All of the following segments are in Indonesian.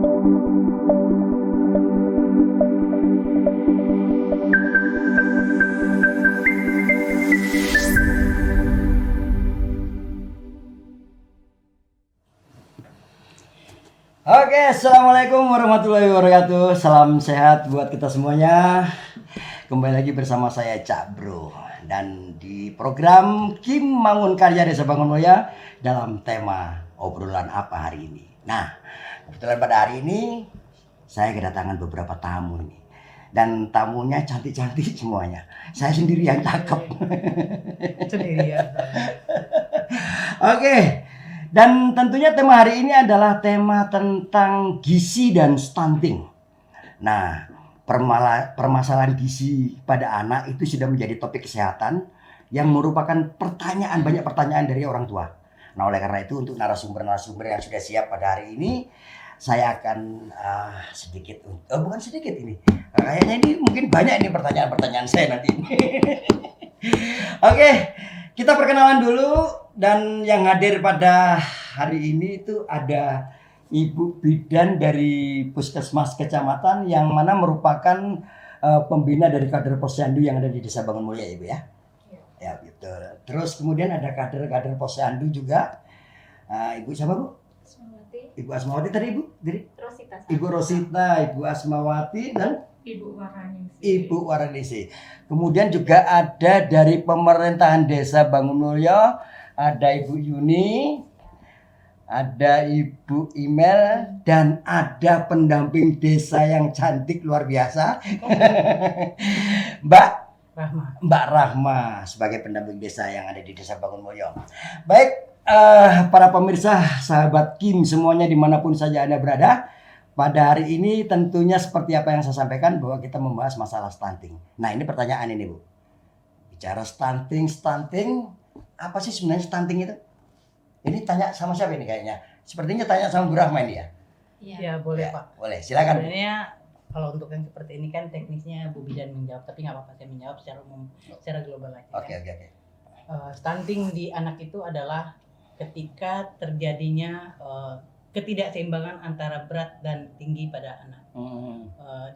Oke, assalamualaikum warahmatullahi wabarakatuh. Salam sehat buat kita semuanya. Kembali lagi bersama saya Cak Bro dan di program Kim Mangun Karya Desa Bangun Mulia dalam tema obrolan apa hari ini. Nah, kebetulan pada hari ini saya kedatangan beberapa tamu ini dan tamunya cantik-cantik semuanya. Saya sendiri yang cakep. Sendirian. Oke. Dan tentunya tema hari ini adalah tema tentang gizi dan stunting. Nah, permasalahan gizi pada anak itu sudah menjadi topik kesehatan yang merupakan banyak pertanyaan dari orang tua. Nah, oleh karena itu untuk narasumber-narasumber yang sudah siap pada hari ini, saya akan bukan sedikit ini. Kayaknya ini mungkin banyak ini pertanyaan-pertanyaan saya nanti. Oke, kita perkenalan dulu. Dan yang hadir pada hari ini itu ada Ibu Bidan dari Puskesmas Kecamatan yang mana merupakan pembina dari kader Posyandu yang ada di Desa Bangun Mulia, Ibu ya. Ya betul. Terus kemudian ada kader Posyandu juga. Ibu siapa, Bu? Asmawati. Ibu Asmawati tadi, Ibu? Dari? Rosita. Ibu Rosita, Ibu Asmawati dan Ibu Waranisi. Ibu Waranisi. Kemudian juga ada dari pemerintahan Desa Bangun Mulia. Ada Ibu Yuni, ada Ibu Imel, dan ada pendamping desa yang cantik luar biasa, Mbak Rahma sebagai pendamping desa yang ada di Desa Bangun Mulyo. Baik, para pemirsa, sahabat Kim semuanya dimanapun saja Anda berada, pada hari ini tentunya seperti apa yang saya sampaikan bahwa kita membahas masalah stunting. Nah ini pertanyaan ini, Bu. Bicara stunting. Apa sih sebenarnya stunting itu? Ini tanya sama siapa ini kayaknya? Sepertinya tanya sama Bu Rahma ini ya? Iya, boleh ya, Pak. Boleh, silakan. Sebenarnya kalau untuk yang seperti ini kan teknisnya Bu Bidan menjawab, tapi nggak apa-apa saya menjawab secara umum, secara global aja. Oke. Stunting di anak itu adalah ketika terjadinya ketidakseimbangan antara berat dan tinggi pada anak.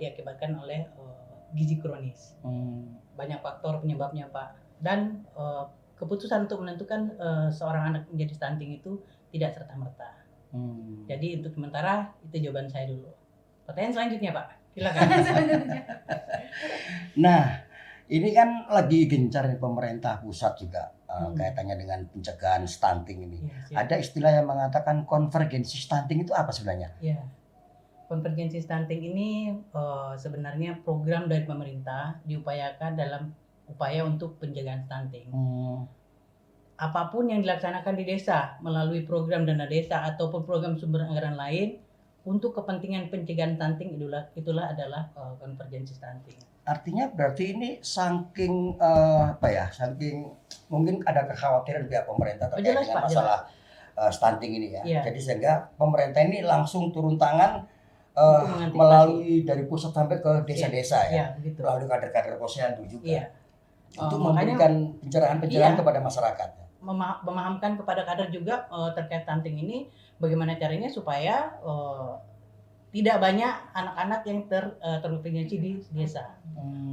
Diakibatkan oleh gizi kronis. Banyak faktor penyebabnya, Pak. Dan keputusan untuk menentukan seorang anak menjadi stunting itu tidak serta-merta. Jadi untuk sementara itu jawaban saya dulu. Pertanyaan selanjutnya, Pak. Silakan. Nah, ini kan lagi gencar nih pemerintah pusat juga kaitannya dengan pencegahan stunting ini. Ya, ada istilah yang mengatakan konvergensi stunting itu apa sebenarnya? Ya. Konvergensi stunting ini sebenarnya program dari pemerintah diupayakan dalam upaya untuk pencegahan stunting. Apapun yang dilaksanakan di desa melalui program dana desa ataupun program sumber anggaran lain untuk kepentingan pencegahan stunting itulah adalah konvergensi stunting. Artinya berarti ini saking mungkin ada kekhawatiran pihak pemerintah terkait dengan masalah stunting ini ya. Jadi sehingga pemerintah ini langsung turun tangan melalui dari pusat sampai ke desa-desa ya. Melalui kader-kader posyandu juga. Untuk memberikan pencerahan kepada masyarakat. Memahamkan kepada kader juga terkait stunting ini bagaimana caranya supaya tidak banyak anak-anak yang terkonvergensi di desa.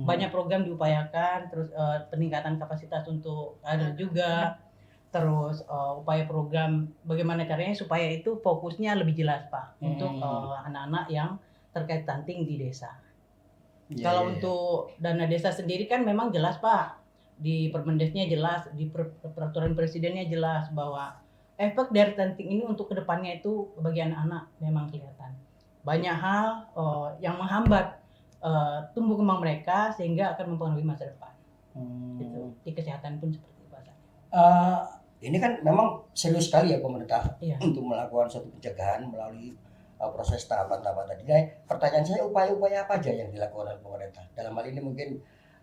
Banyak program diupayakan, terus peningkatan kapasitas untuk kader juga, terus upaya program bagaimana caranya supaya itu fokusnya lebih jelas, Pak, untuk anak-anak yang terkait stunting di desa. Kalau untuk dana desa sendiri kan memang jelas, Pak. Di Permendesnya jelas, di peraturan presidennya jelas bahwa efek dari stunting ini untuk kedepannya itu bagi anak-anak memang kelihatan. Banyak hal yang menghambat tumbuh kembang mereka sehingga akan mempengaruhi masa depan. Gitu. Di kesehatan pun seperti itu bahasanya. Ini kan memang serius sekali ya pemerintah untuk melakukan suatu pencegahan melalui proses tahapan-tahapan tadi. Nah, pertanyaan saya upaya-upaya apa aja yang dilakukan oleh pemerintah? Dalam hal ini mungkin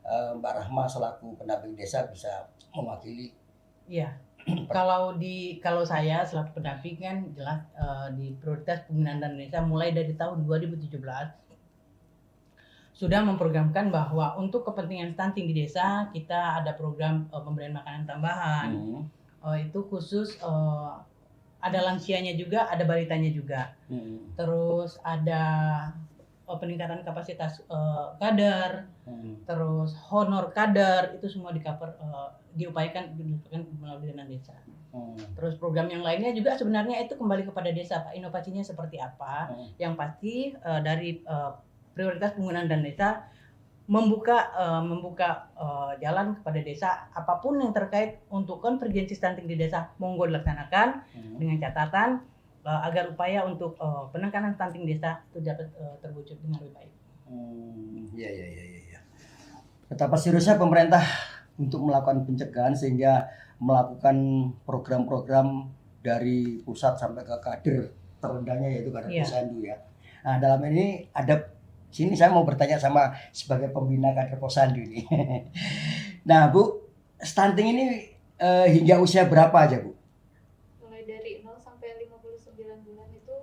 Mbak Rahma selaku pendamping desa bisa mewakili. Iya. Kalau saya selaku pendamping kan jelas di prioritas pembinaan dana desa mulai dari tahun 2017 sudah memprogramkan bahwa untuk kepentingan stunting di desa kita ada program pemberian makanan tambahan. Itu khusus ada lansianya juga, ada balitanya juga. Terus ada peningkatan kapasitas kader, terus honor kader, itu semua di cover, diupayakan melalui dana desa. Terus program yang lainnya juga sebenarnya itu kembali kepada desa, Pak. Inovasinya seperti apa? Yang pasti dari prioritas penggunaan dana desa membuka jalan kepada desa, apapun yang terkait untuk konvergensi stunting di desa monggo dilaksanakan dengan catatan agar upaya untuk penekanan stunting desa itu dapat terwujud dengan lebih baik. Iya. Betapa seriusnya pemerintah untuk melakukan pencegahan sehingga melakukan program-program dari pusat sampai ke kader terendahnya, yaitu kader Posyandu ya. Nah, dalam ini ada sini saya mau bertanya sama sebagai pembina kader Posyandu ini. Nah, Bu, stunting ini hingga usia berapa aja, Bu? Mulai dari 0 sampai 59 bulan itu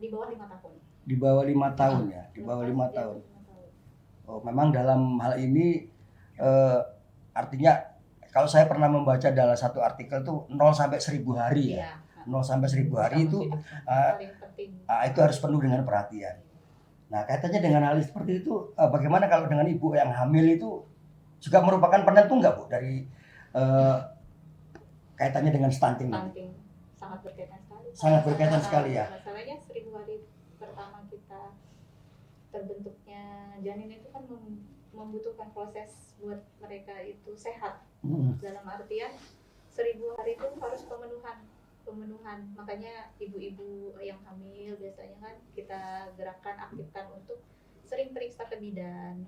di bawah 5 tahun. Di bawah 5 tahun ya, di bawah 5 tahun. Oh, memang dalam hal ini artinya kalau saya pernah membaca dalam satu artikel tuh 0 sampai 1000 hari ya. 0 sampai 1000 hari itu itu harus penuh dengan perhatian. Nah, kaitannya dengan hal seperti itu, bagaimana kalau dengan ibu yang hamil itu juga merupakan penentu nggak, Bu, dari kaitannya dengan stunting? Stunting sangat berkaitan sekali. Sangat berkaitan sekali ya. Masalahnya 1000 hari pertama kita terbentuknya janin itu kan membutuhkan proses buat mereka itu sehat. Dalam artian 1000 hari itu harus pemenuhan. Makanya ibu-ibu yang hamil biasanya kan kita gerakkan, aktifkan untuk sering periksa ke bidan,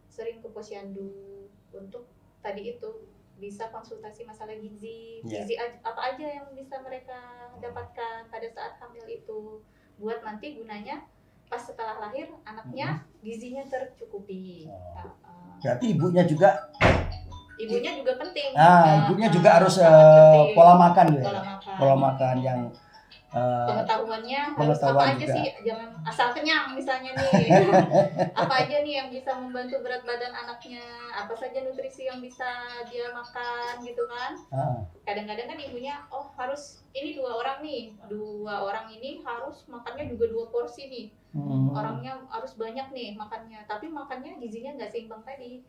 sering ke posyandu untuk tadi itu bisa konsultasi masalah gizi apa aja yang bisa mereka dapatkan pada saat hamil itu, buat nanti gunanya pas setelah lahir anaknya gizinya tercukupi. Berarti ibunya juga penting. Ibunya juga harus pola makan ya. Pola makan yang pengetahuannya harus apa aja juga sih, jangan asal kenyang misalnya nih. Apa aja nih yang bisa membantu berat badan anaknya, apa saja nutrisi yang bisa dia makan gitu kan. Kadang-kadang kan ibunya harus ini dua orang ini harus makannya juga 2 porsi nih. Orangnya harus banyak nih makannya, tapi makannya gizinya nggak seimbang tadi.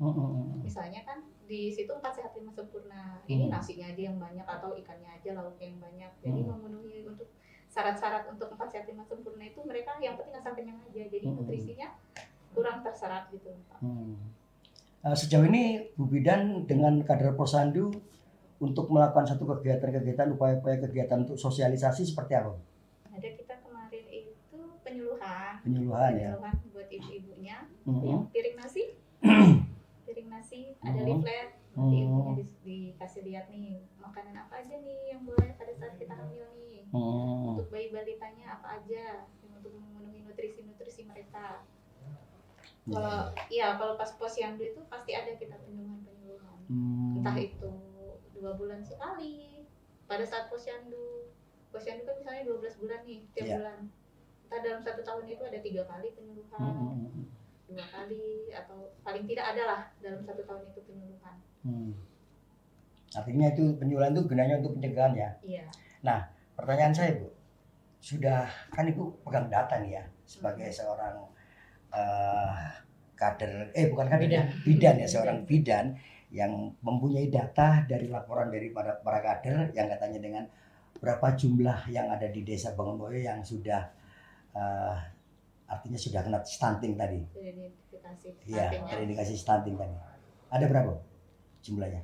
Misalnya kan di situ 4 sehat 5 sempurna, ini nasinya aja yang banyak atau ikannya aja lauknya yang banyak, jadi memenuhi untuk syarat-syarat untuk 4 sehat 5 sempurna itu mereka yang penting asal kenyang aja, jadi nutrisinya kurang terserap gitu, Pak. Sejauh ini Bu Bidan dengan kader Posyandu untuk melakukan satu kegiatan-kegiatan, upaya-upaya kegiatan untuk sosialisasi seperti apa? Ada, kita kemarin itu penyuluhan ya buat ibu-ibunya yang piring nasi ada leaflet, nanti ibunya dikasih lihat nih makanan apa aja nih yang boleh pada saat kita hamil nih, untuk bayi balitanya apa aja untuk memenuhi nutrisi mereka. Kalau pas posyandu itu pasti ada kita penyuluhan, entah itu 2 bulan sekali pada saat posyandu kan misalnya 12 bulan nih tiap bulan, entah dalam 1 tahun itu ada 3 kali penyuluhan, 2 kali atau paling tidak ada lah dalam 1 tahun itu penyuluhan. Artinya itu penyuluhan itu gunanya untuk pencegahan ya? Iya. Nah, pertanyaan saya, Bu, sudah kan Ibu pegang data nih ya sebagai seorang bidan ya, seorang bidan yang mempunyai data dari laporan dari para kader yang katanya dengan berapa jumlah yang ada di desa Bangunmoyo yang sudah artinya sudah kena stunting tadi. Terindikasi stunting tadi. Ada berapa jumlahnya?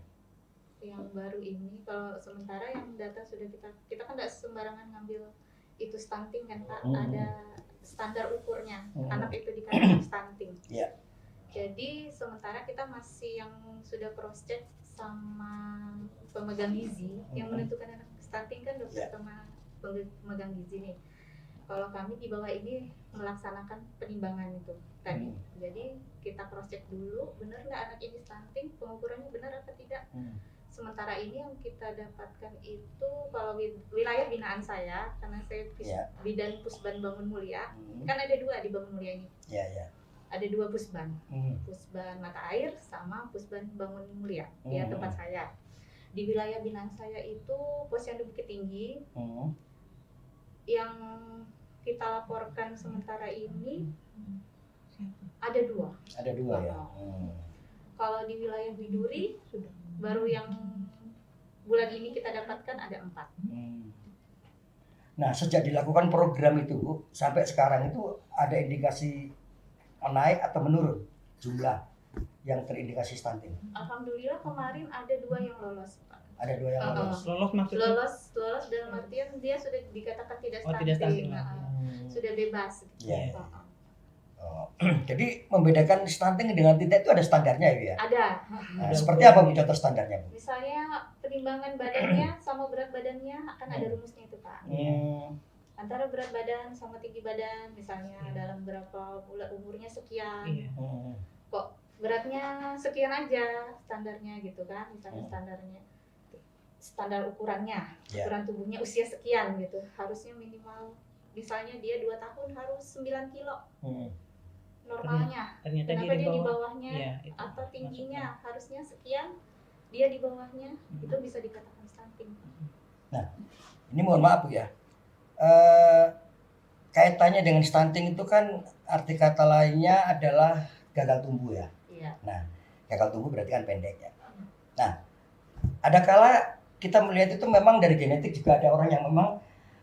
Yang baru ini kalau sementara yang data sudah kita kan tidak sembarangan ngambil itu stunting kan Pak, ada standar ukurnya. Anak itu dikatakan stunting. Jadi sementara kita masih yang sudah cross check sama pemegang gizi yang menentukan anak stunting kan dokter sama pemegang gizi nih. Kalau kami di bawah ini melaksanakan penimbangan itu tadi. Jadi kita cross check dulu benar nggak anak ini stunting, pengukurannya benar apa tidak. Sementara ini yang kita dapatkan itu kalau wilayah binaan saya, karena saya bidan Pusban Bangun Mulia, kan ada 2 di Bangun Mulia ini. Ada 2 pusban, pusban mata air sama pusban Bangun Mulia, ya tempat saya. Di wilayah binaan saya itu Posyandu Bukit Tinggi, yang kita laporkan sementara ini ada 2. Ada 2 ya. Kalau di wilayah Widuri baru yang bulan ini kita dapatkan ada 4. Nah, sejak dilakukan program itu Bu, sampai sekarang itu ada indikasi naik atau menurun jumlah yang terindikasi stunting? Alhamdulillah kemarin ada 2 yang lolos, Pak. Ada 2 yang lolos. Lolos maksudnya? Lolos dalam artian dia sudah dikatakan tidak Oh, stunting, tidak stunting. sudah bebas. Iya. Jadi membedakan stunting dengan tidak itu ada standarnya ya? Ada. Nah, seperti apa Bu contoh standarnya Bu? Misalnya penimbangan badannya sama berat badannya akan ada rumusnya itu, Pak. Antara berat badan sama tinggi badan, misalnya dalam berapa bulan umurnya sekian. Iya. Kok beratnya sekian aja standarnya gitu kan, misalnya standar ukurannya, ukuran tubuhnya usia sekian gitu, harusnya minimal misalnya dia 2 tahun harus 9 kilo normalnya. Ternyata Kenapa dia di bawahnya atau tingginya harusnya sekian, dia di bawahnya, itu bisa dikatakan stunting. Nah, ini mohon maaf Bu ya, kaitannya dengan stunting itu kan arti kata lainnya adalah gagal tumbuh ya. Iya. Nah, gagal tumbuh berarti kan pendek ya. Nah, ada kala kita melihat itu memang dari genetik juga ada orang yang memang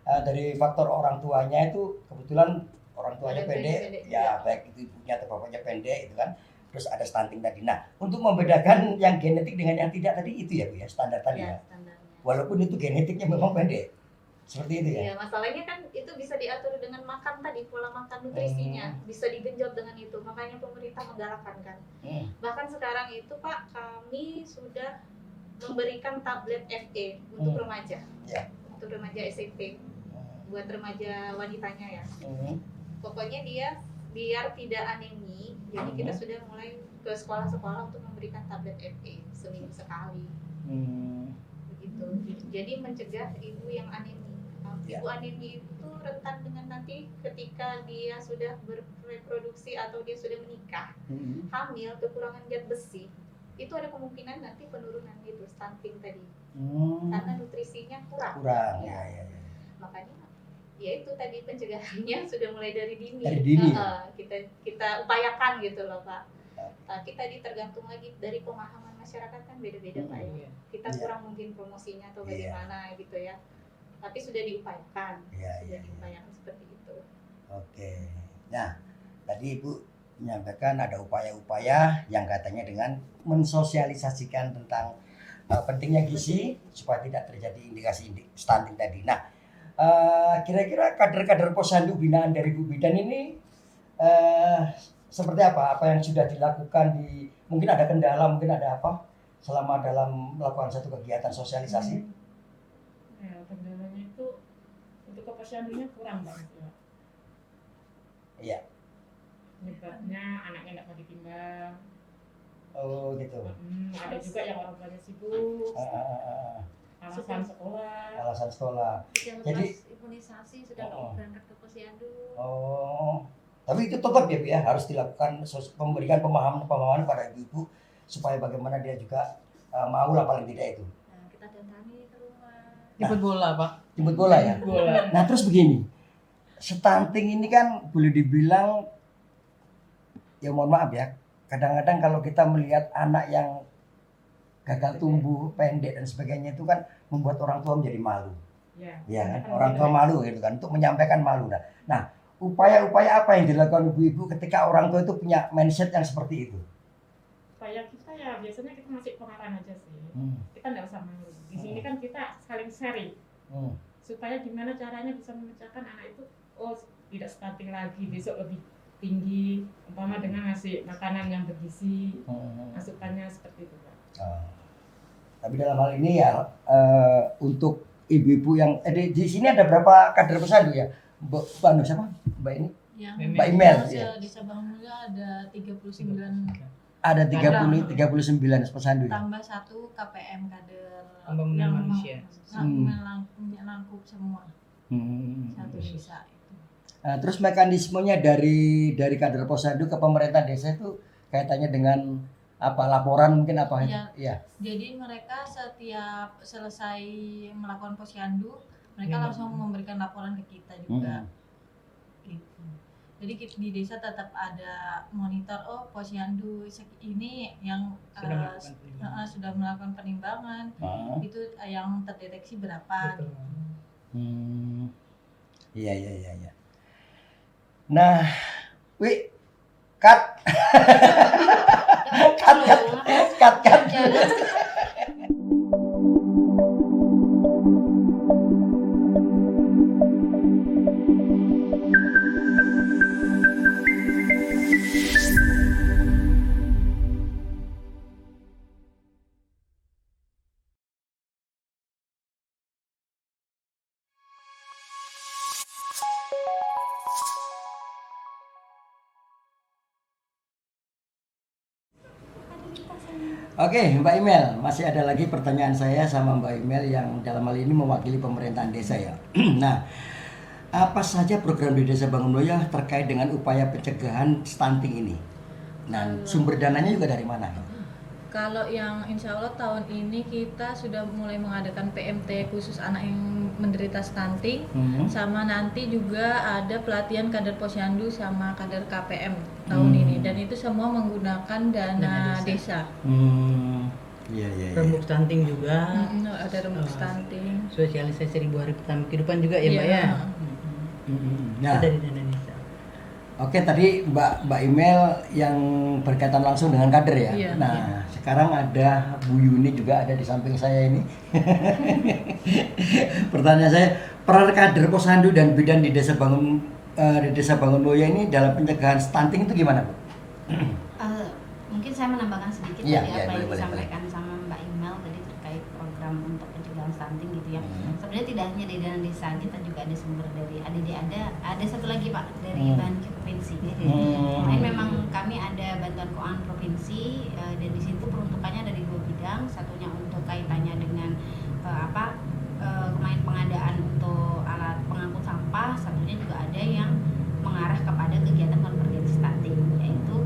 dari faktor orang tuanya itu kebetulan orang tuanya pendek, ya baik itu ibunya atau bapaknya pendek itu kan, terus ada stunting tadi. Nah, untuk membedakan yang genetik dengan yang tidak tadi itu ya Bu ya, standar tadi ya. Standarnya. Walaupun itu genetiknya memang pendek. Seperti itu ya. Iya, masalahnya kan itu bisa diatur dengan makan tadi, pola makan nutrisinya bisa digenjot dengan itu. Makanya pemerintah menggalakkan kan. Bahkan sekarang itu Pak, kami sudah memberikan tablet FE untuk remaja. Ya. Untuk remaja SMP. Buat remaja wanitanya ya. Pokoknya dia biar tidak anemi, jadi kita sudah mulai ke sekolah-sekolah untuk memberikan tablet FE seminggu sekali. Begitu. Jadi mencegah ibu yang anemi. Ibu anemi itu rentan dengan nanti ketika dia sudah berreproduksi atau dia sudah menikah, hamil, kekurangan zat besi, itu ada kemungkinan nanti penurunan itu stunting tadi. Karena nutrisinya kurang. Ya. Makanya ya itu tadi pencegahannya sudah mulai dari dini. Kita upayakan gitu loh Pak. Tapi tadi tergantung lagi dari pemahaman masyarakat kan beda-beda Pak ya. Kita kurang mungkin promosinya atau bagaimana gitu ya. Tapi sudah diupayakan. Diupayakan seperti itu. Oke. Nah, tadi Ibu menyampaikan ada upaya-upaya yang katanya dengan mensosialisasikan tentang pentingnya gizi supaya tidak terjadi indikasi stunting tadi. Nah, kira-kira kader-kader posyandu binaan dari Bu Bidan ini seperti apa? Apa yang sudah dilakukan mungkin ada kendala, mungkin ada apa selama dalam melakukan satu kegiatan sosialisasi? Ya, kendalanya itu untuk posyandunya kurang banget ya. Iya. Nyebabnya anaknya nggak mau ditimbang. Oh gitu. Ada juga yang orang tuanya sibuk. Alasan sekolah. Jadi imunisasi sudah berangkat ke posyandu. Tapi itu tetap ya Bu ya, harus dilakukan memberikan pemahaman pada ibu-ibu supaya bagaimana dia juga mau lah paling tidak itu. Nah, kita datangi ke rumah. Jemput bola Pak. Jemput bola ya. Bola. Nah terus begini, stunting ini kan boleh dibilang ya mohon maaf ya, kadang-kadang kalau kita melihat anak yang gagal tumbuh, pendek dan sebagainya itu kan membuat orang tua menjadi malu. Ya kan? Orang tua malu gitu kan untuk menyampaikan malu. Nah, upaya-upaya apa yang dilakukan ibu-ibu ketika orang tua itu punya mindset yang seperti itu? Upaya kita ya biasanya kita masih pengarahan aja sih. Kita nggak usah malu. Di sini kan kita saling sharing. Supaya gimana caranya bisa memecahkan anak itu tidak stunting lagi, besok lebih tinggi, umpama dengan ngasih makanan yang bergizi, masukannya seperti itu Pak. Tapi dalam hal ini ya untuk ibu-ibu yang di sini ada berapa kader posyandu ya? Mbak siapa? Mbak ini? Mbak Imel. Di Sabang Mulia ada 39. Ada 39 posyandu. Tambah 1 KPM kader Pembangunan manusia. Melangkup semua. Satu desa itu. Terus mekanismenya dari kader posyandu ke pemerintah desa itu kaitannya dengan apa, laporan mungkin apa? Ya. Jadi mereka setiap selesai melakukan posyandu mereka Iya, langsung memberikan laporan ke kita juga. Gitu. Jadi di desa tetap ada monitor, oh posyandu ini yang sudah melakukan penimbangan, itu yang terdeteksi berapa. Betul. Iya. Nah, cut. cut. Oke, Mbak Imel, masih ada lagi pertanyaan saya sama Mbak Imel yang dalam hal ini mewakili pemerintahan desa ya. Nah, apa saja program di Desa Bangunloyo terkait dengan upaya pencegahan stunting ini? Nah, sumber dananya juga dari mana? Kalau yang insya Allah tahun ini kita sudah mulai mengadakan PMT khusus anak yang menderita stunting, sama nanti juga ada pelatihan kader posyandu sama kader KPM tahun ini, dan itu semua menggunakan dana desa. Iya. Rembuk stunting juga. Ada rembuk stunting. Sosialisasi 1000 hari pertama kehidupan juga ya Mbak ya. Nah, Ada di dana desa. Oke, tadi Mbak Imel yang berkaitan langsung dengan kader ya. Iya, Nah, sekarang ada Bu Yuni juga ada di samping saya ini. Pertanyaan saya, peran kader posyandu dan bidan di Desa Bangunloyo ini dalam pencegahan stunting itu gimana, Bu? Mungkin saya menambahkan sedikit Iya, dari apa yang boleh. disampaikan sama Mbak Imel tadi terkait program untuk pencegahan stunting gitu ya. Sebenarnya tidak hanya dari dana desa, kita juga ada sumber dari ADD, ada satu lagi Pak dari Bankit Provinsi. Kemarin memang kami ada bantuan keuangan provinsi, dan di situ peruntukannya dari 2 bidang, satunya untuk kaitannya dengan kemarin pengadaan untuk alat pengangkut sampah, satunya juga ada yang mengarah kepada kegiatan konvergensi stunting, yaitu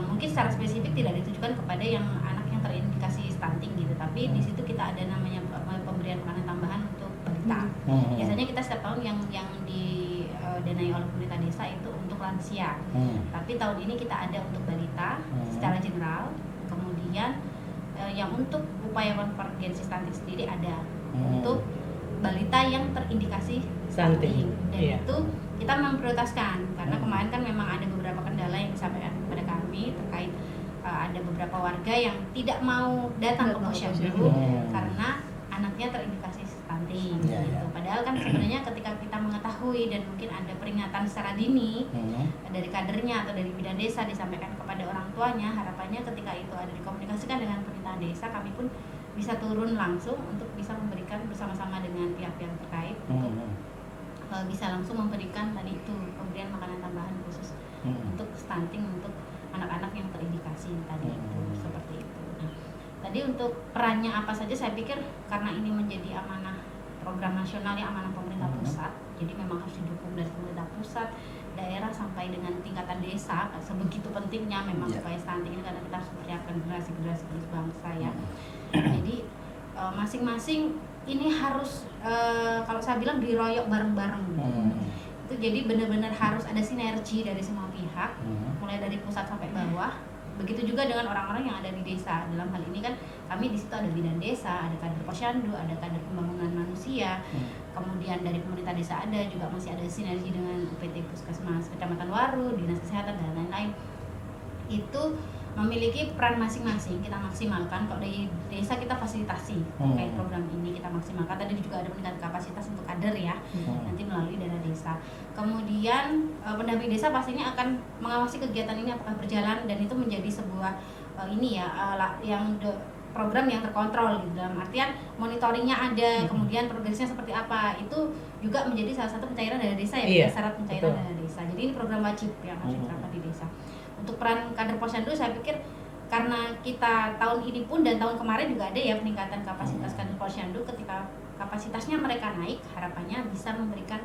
mungkin secara spesifik tidak ditujukan kepada yang anak yang terindikasi stunting gitu, tapi di situ kita ada namanya pemberian makanan tambahan untuk balita. Biasanya kita setiap tahun yang didanai oleh pemerintah desa itu untuk lansia, tapi tahun ini kita ada untuk balita secara general. Kemudian yang untuk upaya konvergensi stunting sendiri ada untuk balita yang terindikasi stunting, dan itu kita memprioritaskan karena kemarin kan memang ada beberapa kendala yang disampaikan kepada kami terkait ada beberapa warga yang tidak mau datang ke posyandu karena anaknya terindikasi stunting gitu. Padahal kan sebenarnya ketika kita mengetahui dan mungkin ada peringatan secara dini dari kadernya atau dari bidan desa disampaikan kepada orang tuanya, harapannya ketika itu ada dikomunikasikan dengan pemerintahan desa, kami pun bisa turun langsung untuk bisa memberikan bersama-sama dengan pihak-pihak terkait untuk bisa langsung memberikan tadi itu pemberian makanan tambahan khusus untuk stunting untuk anak-anak yang terindikasi tadi itu, seperti itu. Nah, tadi untuk perannya apa saja, saya pikir karena ini menjadi amanah program nasional ya, amanah pemerintah pusat, jadi memang harus didukung dari pemerintah pusat, daerah sampai dengan tingkatan desa. Sebegitu pentingnya memang supaya stunting ini, karena kita harus mempersiapkan generasi bangsa ya. Jadi masing-masing ini harus kalau saya bilang diroyok bareng-bareng itu, jadi benar-benar harus ada sinergi dari semua pihak, mulai dari pusat sampai bawah. Begitu juga dengan orang-orang yang ada di desa. Dalam hal ini kan kami di situ ada bidan desa, ada kader posyandu, ada kader pembangunan manusia, kemudian dari pemerintah desa ada juga, masih ada sinergi dengan UPT Puskesmas Kecamatan Waru, Dinas Kesehatan dan lain-lain. Itu memiliki peran masing-masing, kita maksimalkan. Kalau dari desa kita fasilitasi terkait program ini, kita maksimalkan. Tadi juga ada peningkatan kapasitas untuk kader ya, nanti melalui dana desa. Kemudian pendamping desa pastinya akan mengawasi kegiatan ini apakah berjalan, dan itu menjadi sebuah program yang terkontrol gitu, dalam artian monitoringnya ada, kemudian progresnya seperti apa, itu juga menjadi salah satu pencairan dana desa ya, syarat pencairan dana desa. Jadi ini program wajib yang harus diterapkan di desa. Untuk peran kader posyandu, saya pikir karena kita tahun ini pun dan tahun kemarin juga ada ya peningkatan kapasitas kader posyandu. Ketika kapasitasnya mereka naik, harapannya bisa memberikan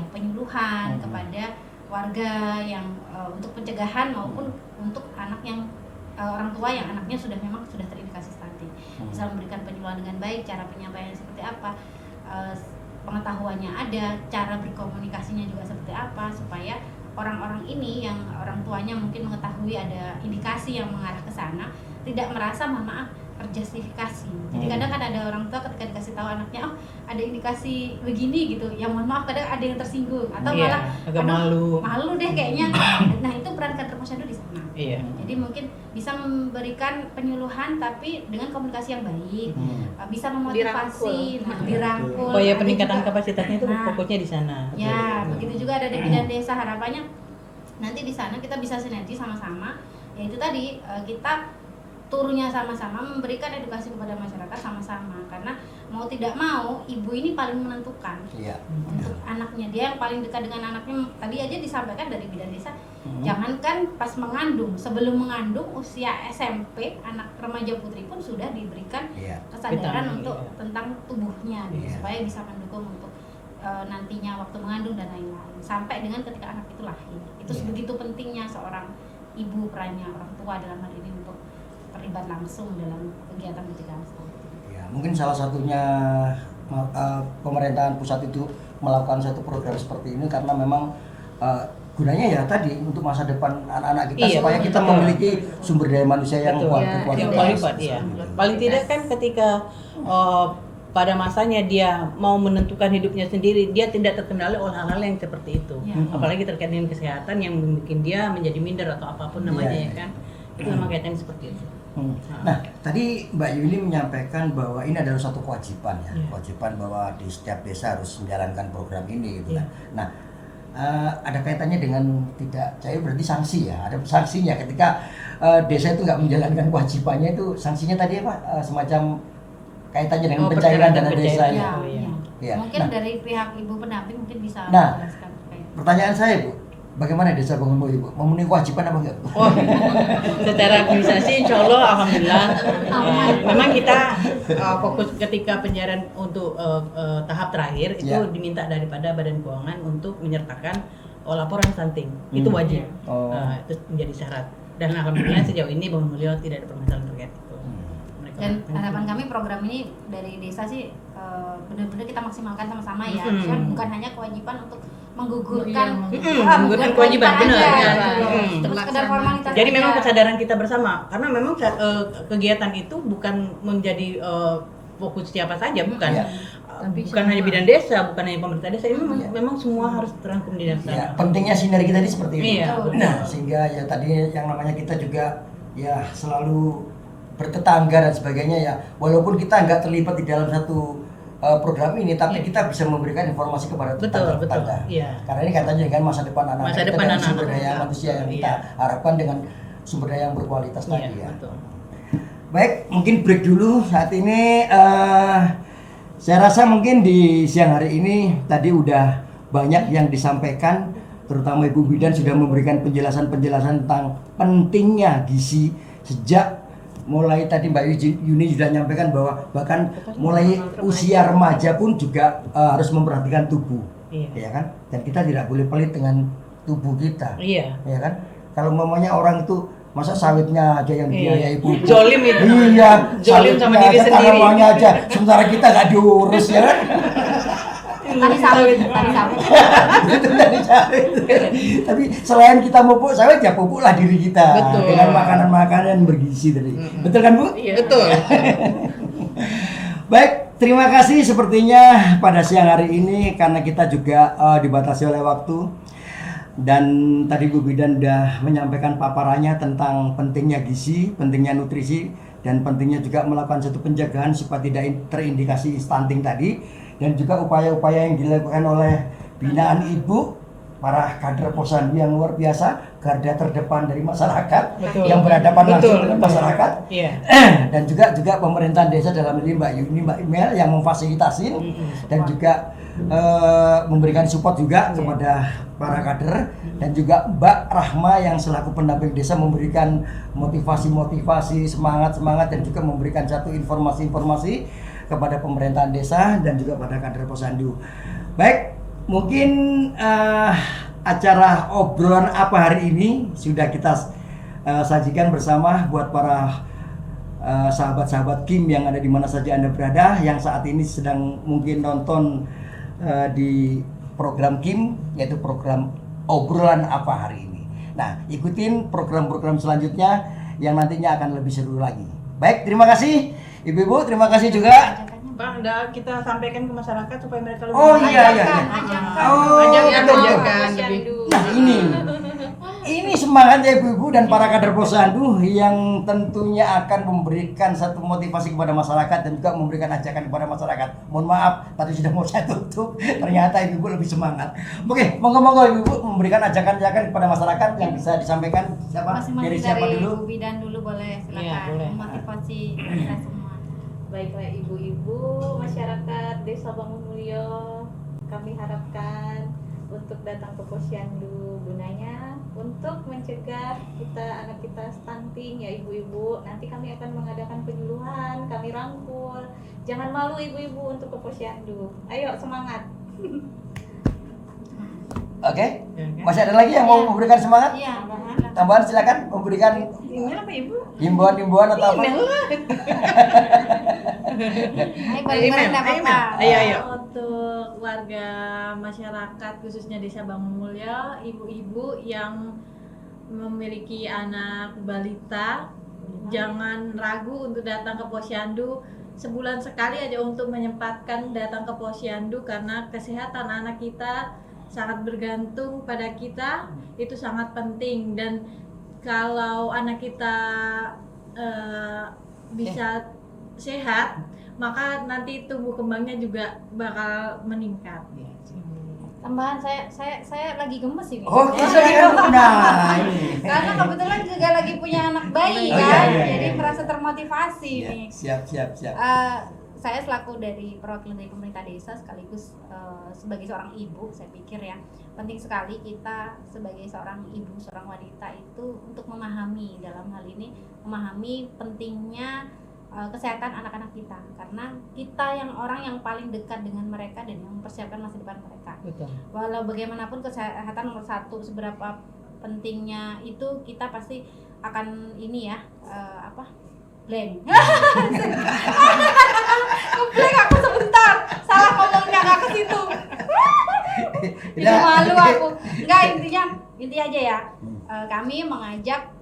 penyuluhan kepada warga yang untuk pencegahan maupun untuk anak yang orang tua yang anaknya sudah terindikasi stunting, bisa memberikan penyuluhan dengan baik, cara penyampaian seperti apa. pengetahuannya ada, cara berkomunikasinya juga seperti apa, supaya orang-orang ini yang orang tuanya mungkin mengetahui ada indikasi yang mengarah ke sana tidak merasa mohon maaf terjustifikasi. Jadi kadang kan ada orang tua ketika dikasih tahu anaknya, oh ada indikasi begini gitu, yang mohon maaf kadang ada yang tersinggung atau malah agak aduh, malu deh kayaknya. Nah itu peran kader posyandu di sana. Jadi mungkin bisa memberikan penyuluhan tapi dengan komunikasi yang baik, bisa memotivasi, dirangkul. Oh ya, peningkatan kapasitasnya itu fokusnya di sana. Ya, begitu juga ada di bidan desa, harapannya nanti di sana kita bisa sinergi sama-sama. Yaitu tadi kita turunnya sama-sama, memberikan edukasi kepada masyarakat sama-sama, karena mau tidak mau ibu ini paling menentukan untuk anaknya, dia yang paling dekat dengan anaknya. Tadi aja disampaikan dari bidan desa, jangankan pas mengandung, sebelum mengandung usia SMP anak remaja putri pun sudah diberikan kesadaran untuk tentang tubuhnya supaya bisa mendukung untuk nantinya waktu mengandung dan lain-lain sampai dengan ketika anak itu lahir. Itu sebegitu pentingnya seorang ibu, perannya orang tua dalam hal ini untuk terlibat langsung dalam kegiatan pencegahan stunting. Ya, mungkin salah satunya pemerintahan pusat itu melakukan satu program seperti ini karena memang gunanya ya tadi untuk masa depan anak-anak kita supaya kita memiliki sumber daya manusia yang kualitas. Paling tidak kan ketika pada masanya dia mau menentukan hidupnya sendiri, dia tidak terkendala oleh hal-hal yang seperti itu. Apalagi terkait dengan kesehatan yang membuat dia menjadi minder atau apapun namanya ya kan. Itu memang kaitannya seperti itu. Nah, tadi Mbak Yuni menyampaikan bahwa ini adalah suatu kewajiban ya, kewajiban bahwa di setiap desa harus menjalankan program ini gitu kan. Nah, ada kaitannya dengan tidak cair berarti sanksi ya, ada sanksinya ketika desa itu nggak menjalankan kewajibannya, itu sanksinya tadi apa? Semacam kaitannya dengan pencairan dana desa ya. Mungkin dari pihak ibu pendamping mungkin bisa menjelaskan. Pertanyaan saya Bu, bagaimana desa Bangunboyo Ibu? Memenuhi kewajiban apa enggak? Oh, secara administrasi insya Allah alhamdulillah. Memang kita fokus ketika pencairan untuk tahap terakhir itu diminta daripada Badan Keuangan untuk menyertakan laporan stunting. Itu wajib. Itu menjadi syarat. Dan alhamdulillah sejauh ini Bangunboyo tidak ada permasalahan terkait itu. Dan harapan kami program ini dari desa sih benar-benar kita maksimalkan sama-sama ya. Bukan hanya kewajiban untuk menggugurkan kewajiban benar. Terus sekedar formalitas. Jadi memang kesadaran kita bersama, karena memang kegiatan itu bukan menjadi fokus siapa saja, bukan hanya bidan desa, bukan hanya pemerintah desa, ini memang semua harus terangkum di desa. Pentingnya sinergi tadi seperti itu. Nah, sehingga ya tadi yang namanya kita juga ya selalu bertetangga dan sebagainya ya, walaupun kita nggak terlibat di dalam satu program ini, tapi kita bisa memberikan informasi kepada tetangga. Karena ini katanya dengan masa depan anak-anak kita dan sumber daya manusia yang kita harapkan dengan sumber daya yang berkualitas tadi ya. Baik, mungkin break dulu saat ini. Saya rasa mungkin di siang hari ini tadi udah banyak yang disampaikan, terutama Ibu Bidan sudah memberikan penjelasan-penjelasan tentang pentingnya gizi sejak mulai tadi Mbak Yuni sudah menyampaikan bahwa bahkan mulai usia remaja pun juga harus memperhatikan tubuh, ya kan? Dan kita tidak boleh pelit dengan tubuh kita, ya kan? Kalau mamanya orang itu masa sawitnya aja yang dibiayai ibu, jolim itu, jolim sama diri sendiri, tanamannya aja, sementara kita nggak diurus ya kan? Tani sawit. Tapi selain kita pupuk sawit ya pupuklah diri kita dengan makanan-makanan yang bergizi tadi. Betul kan Bu? Iya. Betul. Baik, terima kasih sepertinya pada siang hari ini karena kita juga dibatasi oleh waktu. Dan tadi Bu Bidan sudah menyampaikan paparannya tentang pentingnya gizi, pentingnya nutrisi, dan pentingnya juga melakukan satu penjagaan supaya tidak terindikasi stunting tadi. Dan juga upaya-upaya yang dilakukan oleh binaan ibu, para kader posyandu yang luar biasa, garda terdepan dari masyarakat, yang berhadapan langsung dengan masyarakat, dan juga pemerintahan desa dalam ini Mbak Yuni, Mbak Imel yang memfasilitasi dan juga memberikan support juga kepada para kader, dan juga Mbak Rahma yang selaku pendamping desa memberikan motivasi, semangat dan juga memberikan satu informasi kepada pemerintahan desa dan juga pada kader posyandu. Baik, mungkin acara obrolan apa hari ini sudah kita sajikan bersama buat para sahabat-sahabat Kim yang ada di mana saja Anda berada, yang saat ini sedang mungkin nonton di program Kim, yaitu program Obrolan Apa Hari Ini. Nah, ikutin program-program selanjutnya yang nantinya akan lebih seru lagi. Baik, terima kasih Ibu-ibu, terima kasih juga. Bang, udah kita sampaikan ke masyarakat supaya mereka lebih Oh iya iya. Ajakan. Oh, Ajakan, betul, betul. ajakan. Nah ini semangatnya ibu-ibu dan para kader Posyandu yang tentunya akan memberikan satu motivasi kepada masyarakat dan juga memberikan ajakan kepada masyarakat. Mohon maaf, tadi sudah mau saya tutup, ternyata ibu-ibu lebih semangat. Oke, monggo-monggo ibu-ibu memberikan ajakan-ajakan kepada masyarakat yang bisa disampaikan siapa? Masing-masing Dari siapa dari dulu? Bu Bidan dulu boleh, silakan. Iya, boleh. Motivasi kita semua. Baiklah ibu-ibu masyarakat Desa Bangunmulyo, kami harapkan untuk datang ke Posyandu, gunanya untuk mencegah anak kita stunting ya ibu-ibu. Nanti kami akan mengadakan penyuluhan, kami rangkul. Jangan malu ibu-ibu untuk ke Posyandu. Ayo semangat. Oke, masih ada lagi yang mau memberikan semangat? Iya. Tambahan silakan memberikan Ini apa Ibu? himbauan atau apa? Ayo bareng-bareng enggak apa-apa. Ayo. Untuk warga masyarakat khususnya Desa Bangunmulyo, ibu-ibu yang memiliki anak balita, jangan ragu untuk datang ke Posyandu. Sebulan sekali aja untuk menyempatkan datang ke Posyandu karena kesehatan anak kita sangat bergantung pada kita, itu sangat penting. Dan kalau anak kita bisa sehat, maka nanti tumbuh kembangnya juga bakal meningkat. Tambahan saya lagi gemes ini. Oh, nah ini. Karena kebetulan juga lagi punya anak bayi Oh, kan, iya. jadi merasa termotivasi Iya, nih. siap. Saya selaku dari perwakilan dari pemerintah desa sekaligus sebagai seorang ibu, saya pikir ya penting sekali kita sebagai seorang ibu, seorang wanita itu untuk memahami dalam hal ini, memahami pentingnya kesehatan anak-anak kita, karena kita yang orang yang paling dekat dengan mereka dan yang mempersiapkan masa depan mereka. Betul. Walau bagaimanapun kesehatan nomor satu, seberapa pentingnya itu kita pasti akan ini ya blank. Ngeblank aku sebentar, salah ngomongnya nggak ke situ. Jadi malu aku. Enggak, intinya aja ya. Kami mengajak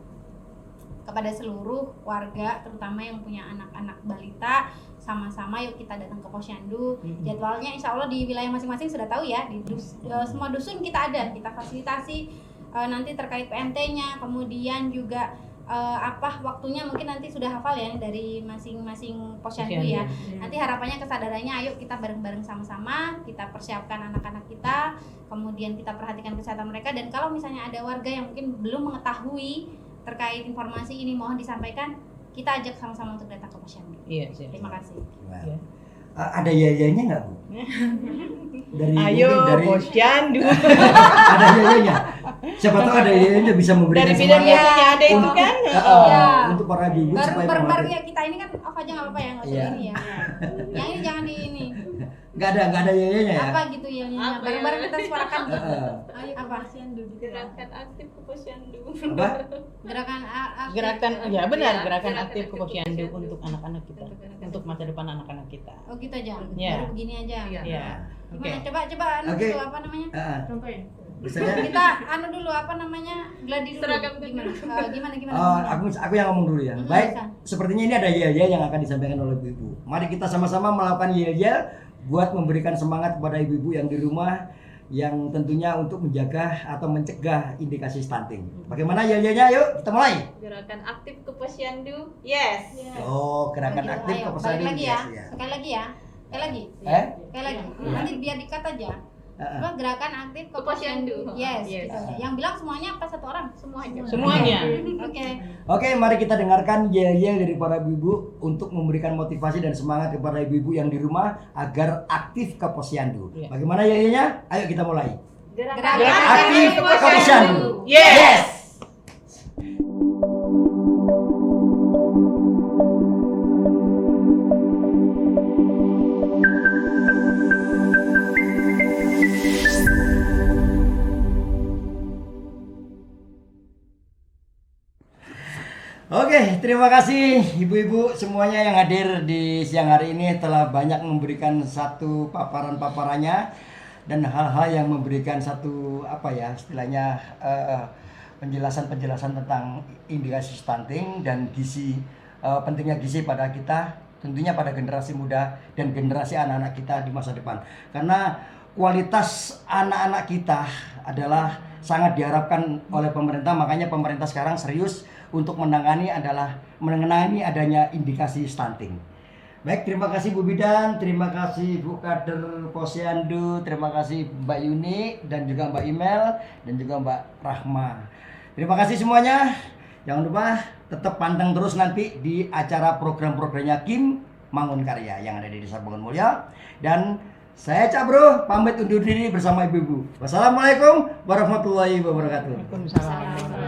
kepada seluruh warga, terutama yang punya anak-anak balita, sama-sama yuk kita datang ke Posyandu. Jadwalnya insya Allah di wilayah masing-masing sudah tahu ya, di semua dusun kita ada, kita fasilitasi nanti terkait PMT-nya, kemudian juga waktunya mungkin nanti sudah hafal ya dari masing-masing Posyandu ya. Nanti harapannya kesadarannya ayo kita bareng-bareng sama-sama, kita persiapkan anak-anak kita, kemudian kita perhatikan kesehatan mereka, dan kalau misalnya ada warga yang mungkin belum mengetahui terkait informasi ini mohon disampaikan, kita ajak sama-sama untuk datang ke Posyandu. Iya, siap. Terima kasih. Iya. Ada yayanya nggak Bu? Dari Ayo mungkin dari Posyandu. ada yayanya. Siapa tahu ada yayanya bisa memberikan Dari bidang semangat biasanya ada itu untuk- kan. Ya. untuk para ibu supaya Bareng-bareng mengerti. ya kita ini kan off aja nggak apa-apa ya, nggak usah Iya. ini ya. Yang ini jangan di ini. Nggak ada yayanya ya. Apa gitu ya? Bareng-bareng kita suarakan gitu. Ayo ke Apa? Posyandu gitu. Gerakan aktif ke Posyandu. Apa? Gerakan Gerakan ya benar, Iya, gerakan gerakan aktif ke aktif Posyandu Posyandu. untuk anak-anak kita, untuk masa depan anak-anak kita. Oh gitu aja. Iya. Baru begini aja. Iya. Oke. Gimana? Coba Oke. dulu apa namanya? Contohin. Misalnya Kita dulu apa namanya? Gladi dulu. Seragam Gimana? Gimana? aku yang ngomong dulu ya. Mm-mm, Baik, bisa. sepertinya ini ada yel-yel yang akan disampaikan oleh ibu-ibu. Mari kita sama-sama melakukan yel-yel buat memberikan semangat kepada ibu-ibu yang di rumah yang tentunya untuk menjaga atau mencegah indikasi stunting. Bagaimana yel-yelnya? Yuk, kita mulai. Gerakan aktif ke Posyandu. Yes. Oh, gerakan Gitu. aktif Ayo, ke Posyandu. balik lagi ya. Yes, ya. Sekali lagi ya. Sekali lagi. Eh? Sekali lagi. Nanti biar dikat aja. Apa gerakan aktif ke Ke Posyandu. Yes. Yes. Gitu aja. Yang bilang semuanya apa satu orang? Semuanya. Semuanya. Oke. Oke, mari kita dengarkan yel-yel dari para ibu untuk memberikan motivasi dan semangat kepada ibu-ibu yang di rumah agar aktif ke Posyandu. Iya. Bagaimana yel-yelnya? Ayo kita mulai. Gerakan Aktif ke Posyandu. Yes. Oke, terima kasih ibu-ibu semuanya yang hadir di siang hari ini, telah banyak memberikan satu paparan-paparannya dan hal-hal yang memberikan satu istilahnya penjelasan-penjelasan tentang indikasi stunting dan gizi, pentingnya gizi pada kita, tentunya pada generasi muda dan generasi anak-anak kita di masa depan. Karena kualitas anak-anak kita adalah sangat diharapkan oleh pemerintah, makanya pemerintah sekarang serius untuk menangani adanya indikasi stunting. Baik, terima kasih Bu Bidan, terima kasih Bu Kader Posyandu, terima kasih Mbak Yuni dan juga Mbak Imel dan juga Mbak Rahma. Terima kasih semuanya. Jangan lupa tetap pantang terus nanti di acara program-programnya Kim Mangun Karya yang ada di Desa Bangun Mulya. Dan saya Cak Bro pamit undur diri bersama ibu-ibu. Wassalamualaikum warahmatullahi wabarakatuh. Waalaikumsalam.